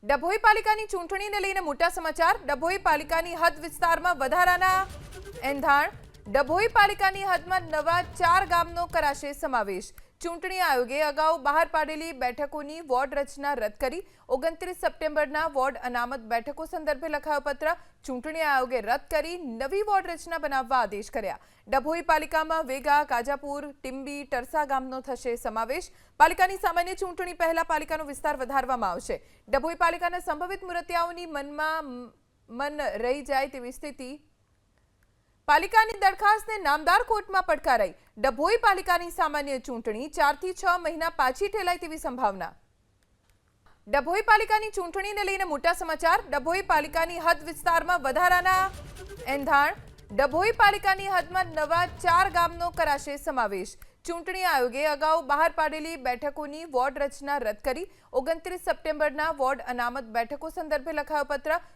ડભોઈ પાલિકાની ચૂંટણીને લઈને મોટા સમાચાર। ડભોઈ પાલિકાની હદ વિસ્તારમાં વધારાના એંધાણ। ડભોઈ પાલિકાની હદમાં નવા 4 ગામનો કરાશે સમાવેશ। ચૂંટણી આયોગે અગાઉ બહાર પાડેલી બેઠકોની વોર્ડ રચના રદ કરી 29 સપ્ટેમ્બરના વોર્ડ અનામત બેઠકો સંદર્ભે લખાયો પત્ર। ચૂંટણી આયોગે રદ કરી નવી વોર્ડ રચના બનાવવા આદેશ કર્યા। ડભોઈ પાલિકામાં વેગા, કાજાપુર, ટીમ્બી, ટરસા ગામનો થશે સમાવેશ। પાલિકાની સામાન્ય ચૂંટણી પહેલા પાલિકાનો વિસ્તાર વધારવામાં આવશે। ડભોઈ પાલિકાના સંભવિત મુરતિયાઓની મન રહી જાય તેવી સ્થિતિ। પાલિકાની દરખાસ્તને નામદાર કોર્ટમાં પડકારાઈ। ડભોઈ પાલિકાની સામાન્ય ચૂંટણી 4 થી 6 મહિના પાછી ઠેલાય તેવી સંભાવના। ડભોઈ પાલિકાની ચૂંટણીને લઈને મોટા સમાચાર। ડભોઈ પાલિકાની હદ વિસ્તારમાં વધારાના એંધાણ। ડભોઈ પાલિકાની હદમાં નવા 4 ગામનો કરાશે સમાવેશ। ચૂંટણી આયોગે અગાઉ બહાર પાડેલી બેઠકોની વોર્ડ રચના રદ કરી 29 સપ્ટેમ્બરના વોર્ડ અનામત બેઠકો સંદર્ભે લખાયો પત્ર।